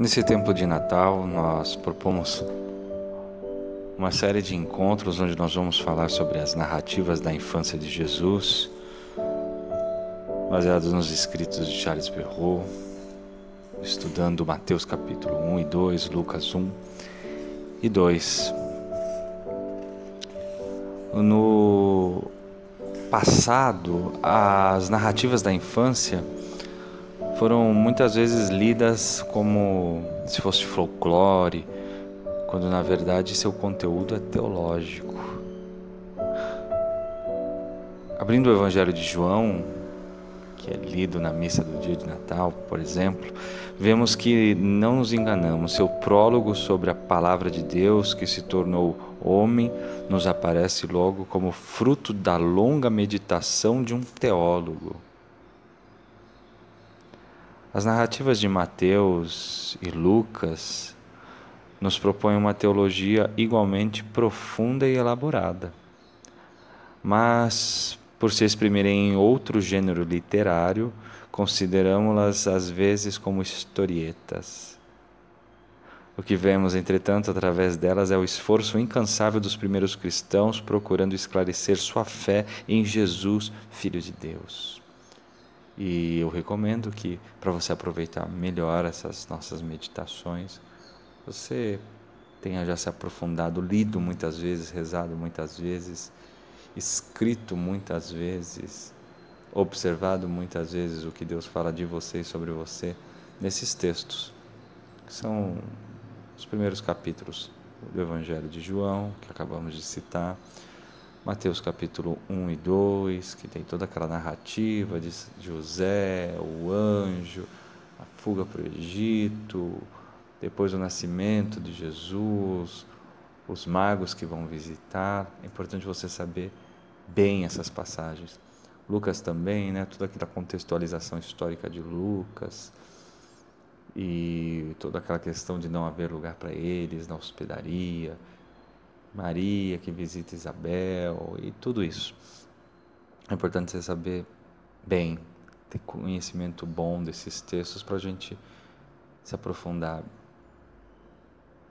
Nesse tempo de Natal, nós propomos uma série de encontros onde nós vamos falar sobre as narrativas da infância de Jesus, baseados nos escritos de Charles Perrault, estudando Mateus capítulo 1 e 2, Lucas 1 e 2. No passado, as narrativas da infância foram muitas vezes lidas como se fosse folclore, quando na verdade seu conteúdo é teológico. Abrindo o Evangelho de João, que é lido na missa do dia de Natal, por exemplo, vemos que não nos enganamos. Seu prólogo sobre a palavra de Deus que se tornou homem nos aparece logo como fruto da longa meditação de um teólogo. As narrativas de Mateus e Lucas nos propõem uma teologia igualmente profunda e elaborada, mas, por se exprimirem em outro gênero literário, consideramos-las às vezes como historietas. O que vemos, entretanto, através delas é o esforço incansável dos primeiros cristãos procurando esclarecer sua fé em Jesus, Filho de Deus. E eu recomendo que, para você aproveitar melhor essas nossas meditações, você tenha já se aprofundado, lido muitas vezes, rezado muitas vezes, escrito muitas vezes, observado muitas vezes o que Deus fala de você e sobre você nesses textos, que são os primeiros capítulos do Evangelho de João, que acabamos de citar, Mateus capítulo 1 e 2, que tem toda aquela narrativa de José, o anjo, a fuga para o Egito, depois o nascimento de Jesus, os magos que vão visitar. É importante você saber bem essas passagens. Lucas também, toda aquela contextualização histórica de Lucas e toda aquela questão de não haver lugar para eles na hospedaria, Maria que visita Isabel e tudo isso. É importante você saber bem, ter conhecimento bom desses textos para a gente se aprofundar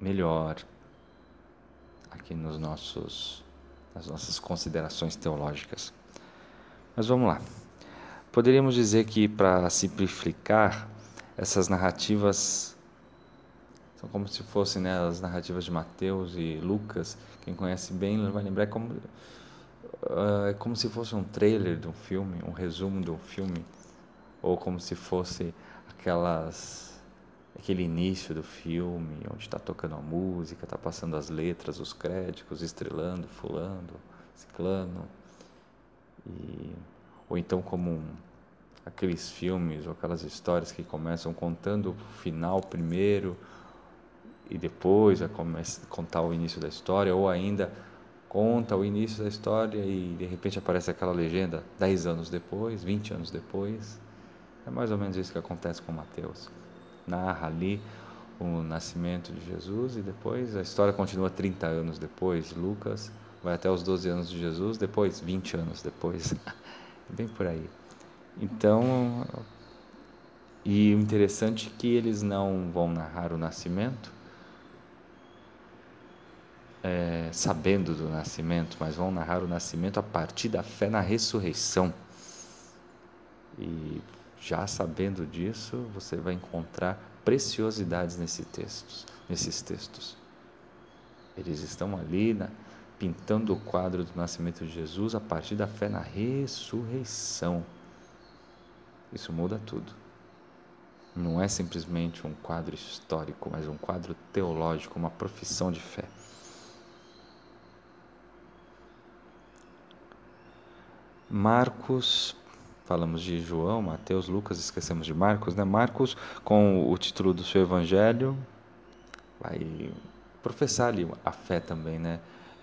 melhor aqui nas nossas considerações teológicas. Mas vamos lá. Poderíamos dizer que, para simplificar, essas narrativas são como se fossem as narrativas de Mateus e Lucas. Quem conhece bem vai lembrar, é como se fosse um trailer de um filme, um resumo de um filme, ou como se fosse aquele início do filme, onde está tocando a música, está passando as letras, os créditos, estrelando, fulano, ciclano, ou então como aqueles filmes ou aquelas histórias que começam contando o final primeiro e depois começa a contar o início da história, ou ainda conta o início da história e de repente aparece aquela legenda 10 anos depois, 20 anos depois. É mais ou menos isso que acontece com Mateus. Narra ali o nascimento de Jesus e depois a história continua 30 anos depois. Lucas vai até os 12 anos de Jesus, depois 20 anos depois. Bem por aí. Então, e o interessante é que eles não vão narrar o nascimento sabendo do nascimento, mas vão narrar o nascimento a partir da fé na ressurreição. E já sabendo disso, você vai encontrar preciosidades nesses textos. Eles estão ali pintando o quadro do nascimento de Jesus a partir da fé na ressurreição. Isso muda tudo. Não é simplesmente um quadro histórico, mas um quadro teológico, uma profissão de fé. Marcos, falamos de João, Mateus, Lucas, esquecemos de Marcos, Marcos, com o título do seu evangelho, vai professar ali a fé também,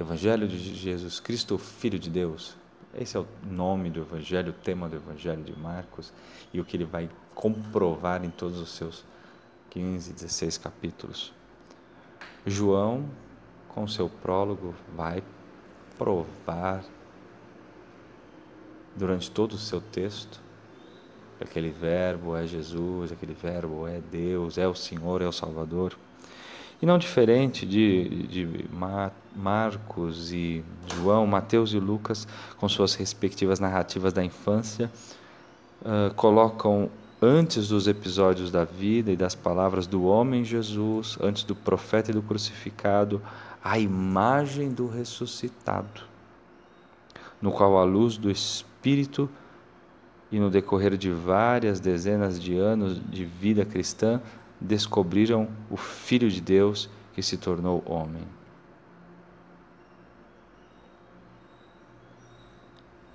Evangelho de Jesus Cristo, Filho de Deus. Esse é o nome do evangelho, o tema do evangelho de Marcos, e o que ele vai comprovar em todos os seus 15, 16 capítulos. João, com seu prólogo, vai provar durante todo o seu texto Aquele verbo é Jesus, aquele verbo é Deus, é o Senhor, é o Salvador. E não diferente de Marcos e João, Mateus e Lucas, com suas respectivas narrativas da infância, colocam antes dos episódios da vida e das palavras do homem Jesus, antes do profeta e do crucificado, a imagem do ressuscitado, no qual a luz do Espírito e no decorrer de várias dezenas de anos de vida cristã, descobriram o Filho de Deus que se tornou homem.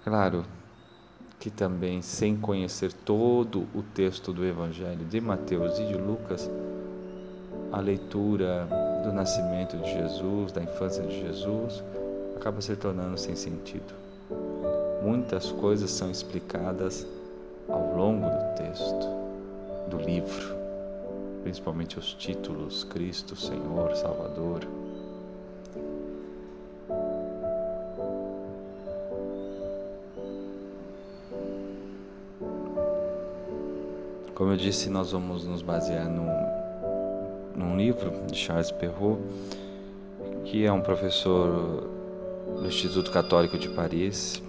Claro que também, sem conhecer todo o texto do Evangelho de Mateus e de Lucas, a leitura do nascimento de Jesus, da infância de Jesus, acaba se tornando sem sentido. Muitas coisas são explicadas ao longo do texto, do livro, principalmente os títulos: Cristo, Senhor, Salvador. Como eu disse, nós vamos nos basear num livro de Charles Perrault, que é um professor do Instituto Católico de Paris,